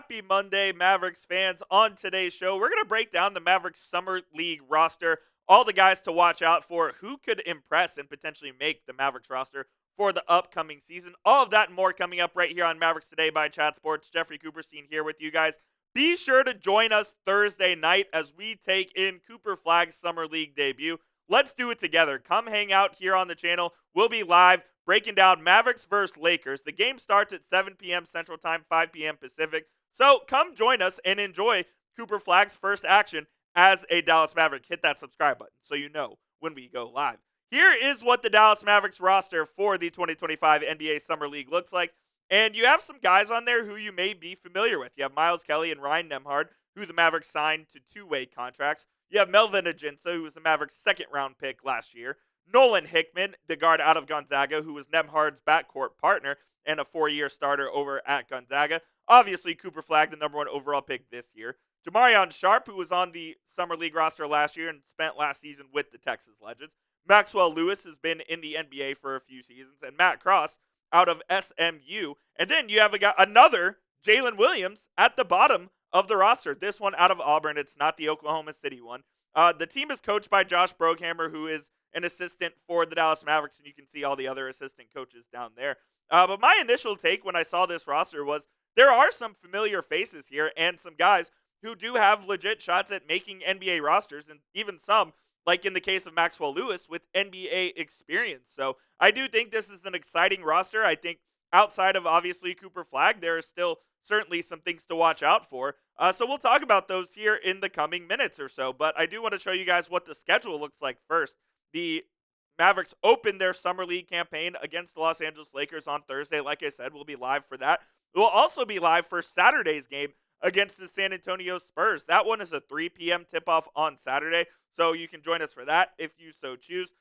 Happy Monday, Mavericks fans. On today's show, we're going to break down the Mavericks Summer League roster, all the guys to watch out for, who could impress and potentially make the Mavericks roster for the upcoming season. All of that and more coming up right here on Mavericks Today by Chat Sports. Jeffrey Cooperstein here with you guys. Be sure to join us Thursday night as we take in Cooper Flagg's Summer League debut. Let's do it together. Come hang out here on the channel. We'll be live breaking down Mavericks versus Lakers. The game starts at 7 p.m. Central Time, 5 p.m. Pacific. So come join us and enjoy Cooper Flagg's first action as a Dallas Maverick. Hit that subscribe button so you know when we go live. Here is what the Dallas Mavericks roster for the 2025 NBA Summer League looks like. And you have some guys on there who you may be familiar with. You have Miles Kelly and Ryan Nembhard, who the Mavericks signed to two-way contracts. You have Melvin Ajinsa, who was the Mavericks' second-round pick last year. Nolan Hickman, the guard out of Gonzaga, who was Nembhard's backcourt partner and a 4-year starter over at Gonzaga. Obviously, Cooper Flagg, the number 1 overall pick this year. Jamarion Sharp, who was on the Summer League roster last year and spent last season with the Texas Legends. Maxwell Lewis has been in the NBA for a few seasons. And Matt Cross out of SMU. And then you have another Jalen Williams at the bottom of the roster. This one out of Auburn. It's not the Oklahoma City one. The team is coached by Josh Broghammer, who is an assistant for the Dallas Mavericks, and you can see all the other assistant coaches down there. But my initial take when I saw this roster was there are some familiar faces here and some guys who do have legit shots at making NBA rosters, and even some, like in the case of Maxwell Lewis, with NBA experience. So I do think this is an exciting roster. I think outside of obviously Cooper Flagg, there is still certainly some things to watch out for. So we'll talk about those here in the coming minutes or so. But I do want to show you guys what the schedule looks like first. The Mavericks opened their Summer League campaign against the Los Angeles Lakers on Thursday. Like I said, we'll be live for that. We'll also be live for Saturday's game against the San Antonio Spurs. That one is a 3 p.m. tip-off on Saturday, so you can join us for that if you so choose.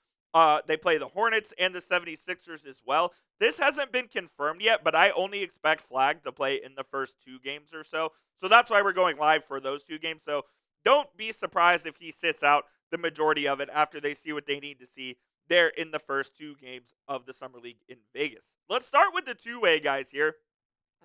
They play the Hornets and the 76ers as well. This hasn't been confirmed yet, but I only expect Flagg to play in the first 2 games or so. So that's why we're going live for those 2 games. So don't be surprised if he sits out the majority of it after they see what they need to see there in the first 2 games of the Summer League in Vegas. Let's start with the two-way guys here.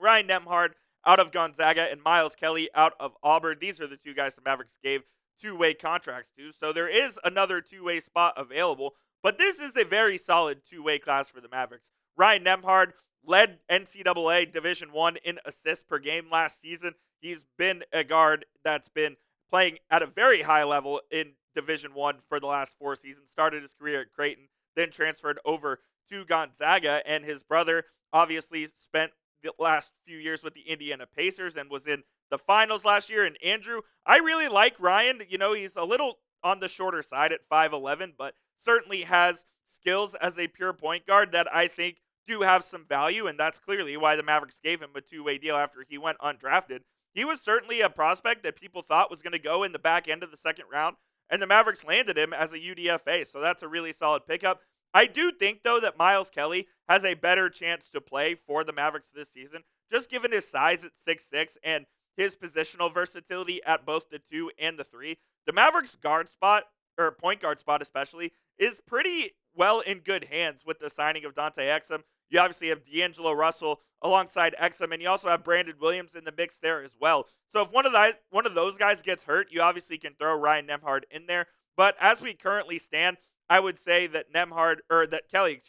Ryan Nembhard out of Gonzaga and Miles Kelly out of Auburn. These are the 2 guys the Mavericks gave two-way contracts to. So there is another two-way spot available, but this is a very solid two-way class for the Mavericks. Ryan Nembhard led NCAA Division I in assists per game last season. He's been a guard that's been playing at a very high level in Division I for the last 4 seasons. Started his career at Creighton, then transferred over to Gonzaga, and his brother obviously spent the last few years with the Indiana Pacers and was in the finals last year. And Andrew, I really like Ryan. You know, he's a little on the shorter side at 5'11", but certainly has skills as a pure point guard that I think do have some value, and that's clearly why the Mavericks gave him a two-way deal after he went undrafted. He was certainly a prospect that people thought was going to go in the back end of the second round, and the Mavericks landed him as a UDFA, so that's a really solid pickup. I do think, though, that Miles Kelly has a better chance to play for the Mavericks this season, just given his size at 6'6" and his positional versatility at both the 2 and the 3. The Mavericks guard spot, or point guard spot especially, is pretty well in good hands with the signing of Dante Exum. You obviously have D'Angelo Russell alongside Exum, and you also have Brandon Williams in the mix there as well. So if one of those guys gets hurt, you obviously can throw Ryan Nembhard in there. But as we currently stand, I would say that Kelly,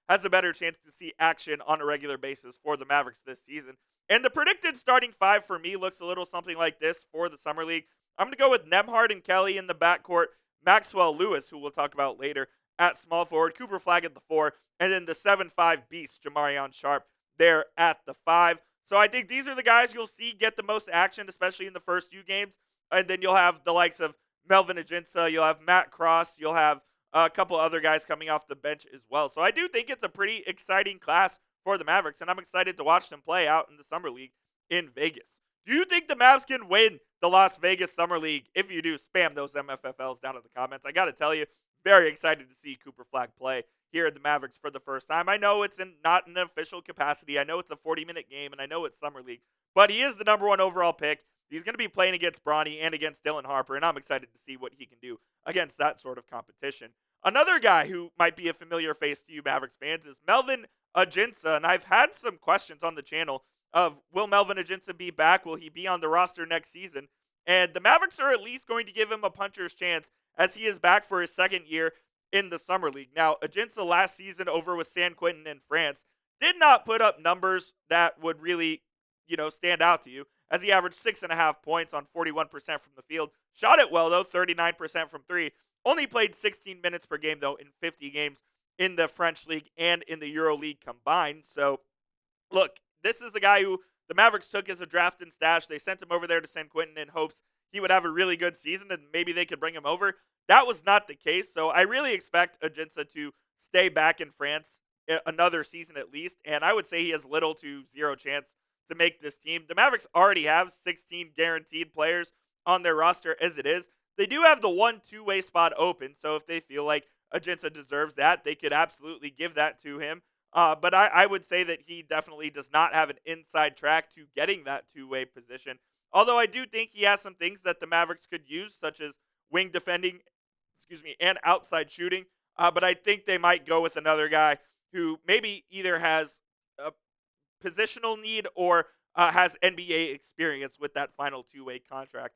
has a better chance to see action on a regular basis for the Mavericks this season. And the predicted starting 5 for me looks a little something like this for the Summer League. I'm going to go with Nembhard and Kelly in the backcourt, Maxwell Lewis, who we'll talk about later, at small forward, Cooper Flagg at the 4, and then the 7'5" beast, Jamarion Sharp, there at the 5. So I think these are the guys you'll see get the most action, especially in the first few games. And then you'll have the likes of Melvin Ajinsa, you'll have Matt Cross, you'll have a couple other guys coming off the bench as well. So I do think it's a pretty exciting class for the Mavericks, and I'm excited to watch them play out in the Summer League in Vegas. Do you think the Mavs can win the Las Vegas Summer League? If you do, spam those MFFLs down in the comments. I got to tell you, very excited to see Cooper Flagg play here at the Mavericks for the first time. I know it's not an official capacity. I know it's a 40-minute game, and I know it's Summer League, but he is the number 1 overall pick. He's going to be playing against Bronny and against Dylan Harper, and I'm excited to see what he can do against that sort of competition. Another guy who might be a familiar face to you Mavericks fans is Melvin Ajinsa, and I've had some questions on the channel of will Melvin Ajinsa be back? Will he be on the roster next season? And the Mavericks are at least going to give him a puncher's chance as he is back for his second year in the Summer League. Now, Ajinsa last season over with San Quentin in France did not put up numbers that would really, stand out to you, as he averaged 6.5 points on 41% from the field. Shot it well, though, 39% from three. Only played 16 minutes per game, though, in 50 games in the French League and in the Euro League combined. So, look, this is a guy who the Mavericks took as a draft and stash. They sent him over there to San Quentin in hopes he would have a really good season and maybe they could bring him over. That was not the case. So I really expect Ajinsa to stay back in France another season at least. And I would say he has little to zero chance to make this team. The Mavericks already have 16 guaranteed players on their roster as it is. They do have the one two-way spot open. So if they feel like Ajinsa deserves that, they could absolutely give that to him. But I would say that he definitely does not have an inside track to getting that two-way position. Although I do think he has some things that the Mavericks could use, such as wing defending, and outside shooting. But I think they might go with another guy who maybe either has a positional need or has NBA experience with that final two-way contract.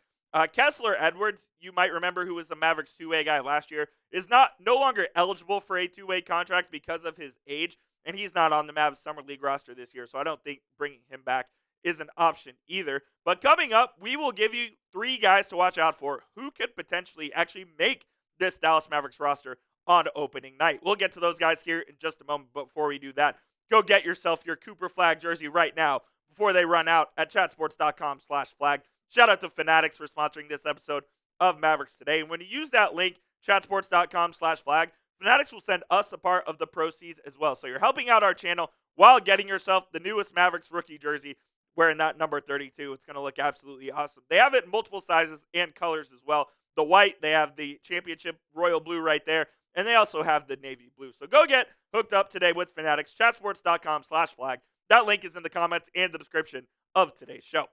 Kessler Edwards, you might remember, who was the Mavericks two-way guy last year, is no longer eligible for a two-way contract because of his age, and he's not on the Mavs Summer League roster this year, so I don't think bringing him back is an option either. But coming up, we will give you three guys to watch out for who could potentially actually make this Dallas Mavericks roster on opening night. We'll get to those guys here in just a moment, but before we do that, go get yourself your Cooper Flagg jersey right now before they run out at chatsports.com/flag. Shout out to Fanatics for sponsoring this episode of Mavericks Today. And when you use that link, chatsports.com/flag, Fanatics will send us a part of the proceeds as well. So you're helping out our channel while getting yourself the newest Mavericks rookie jersey wearing that number 32. It's going to look absolutely awesome. They have it in multiple sizes and colors as well. The white, they have the championship royal blue right there, and they also have the navy blue. So go get hooked up today with Fanatics, chatsports.com/flag. That link is in the comments and the description of today's show.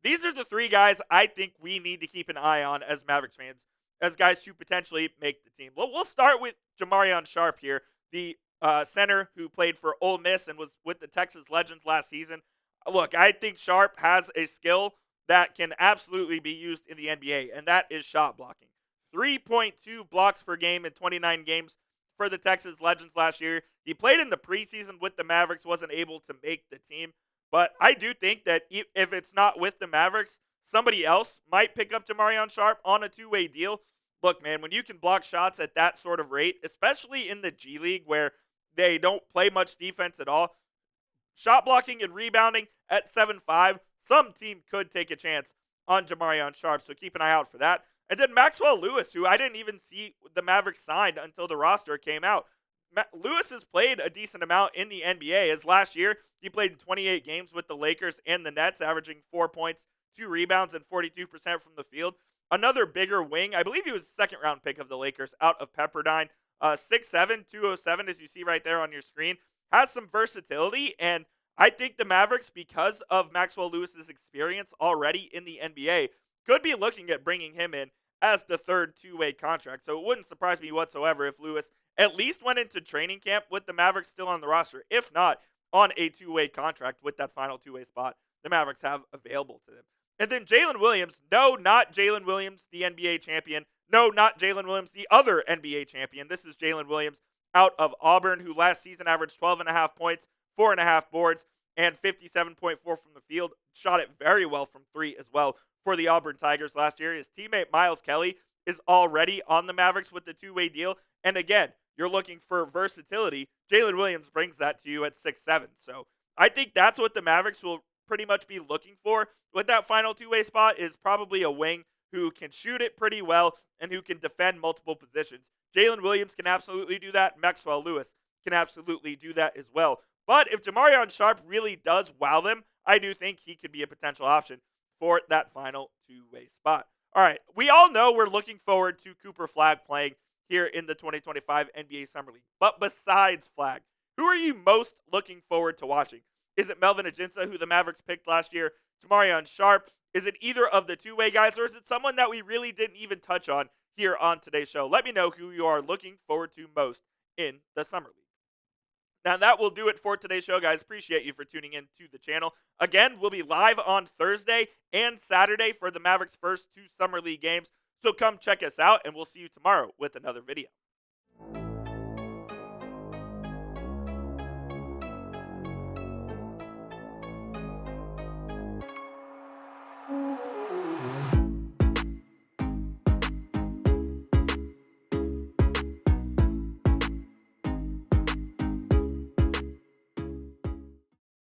These are the three guys I think we need to keep an eye on as Mavericks fans, as guys to potentially make the team. Well, we'll start with Jamarion Sharp here, the center who played for Ole Miss and was with the Texas Legends last season. Look, I think Sharp has a skill that can absolutely be used in the NBA, and that is shot blocking. 3.2 blocks per game in 29 games for the Texas Legends last year. He played in the preseason with the Mavericks, wasn't able to make the team. But I do think that if it's not with the Mavericks, somebody else might pick up Jamarion Sharp on a two-way deal. Look, man, when you can block shots at that sort of rate, especially in the G League where they don't play much defense at all, shot blocking and rebounding at 7'5", some team could take a chance on Jamarion Sharp, so keep an eye out for that. And then Maxwell Lewis, who I didn't even see the Mavericks signed until the roster came out. Lewis has played a decent amount in the NBA, as last year he played in 28 games with the Lakers and the Nets, averaging 4 points, 2 rebounds, and 42% from the field. Another bigger wing. I believe he was a second-round pick of the Lakers out of Pepperdine. 6'7", 207, as you see right there on your screen. Has some versatility, and I think the Mavericks, because of Maxwell Lewis's experience already in the NBA, could be looking at bringing him in as the third two-way contract. So it wouldn't surprise me whatsoever if Lewis at least went into training camp with the Mavericks still on the roster, if not on a two-way contract with that final two-way spot the Mavericks have available to them. And then Jalen Williams, no, not Jalen Williams, the NBA champion. No, not Jalen Williams, the other NBA champion. This is Jalen Williams out of Auburn, who last season averaged 12.5 points, 4.5 boards, and 57.4 from the field. Shot it very well from three as well for the Auburn Tigers last year. His teammate Miles Kelly is already on the Mavericks with the two-way deal. And again, you're looking for versatility. Jalen Williams brings that to you at 6'7". So I think that's what the Mavericks will pretty much be looking for with that final two-way spot, is probably a wing who can shoot it pretty well and who can defend multiple positions. Jalen Williams can absolutely do that. Maxwell Lewis can absolutely do that as well. But if Jamarion Sharp really does wow them, I do think he could be a potential option for that final two-way spot. All right, we all know we're looking forward to Cooper Flagg playing here in the 2025 NBA Summer League. But besides Flagg, who are you most looking forward to watching? Is it Melvin Ajinsa, who the Mavericks picked last year? Jamarion Sharp? Is it either of the two-way guys, or is it someone that we really didn't even touch on here on today's show? Let me know who you are looking forward to most in the Summer League. Now, that will do it for today's show, guys. Appreciate you for tuning in to the channel. Again, we'll be live on Thursday and Saturday for the Mavericks' first 2 Summer League games. So come check us out, and we'll see you tomorrow with another video.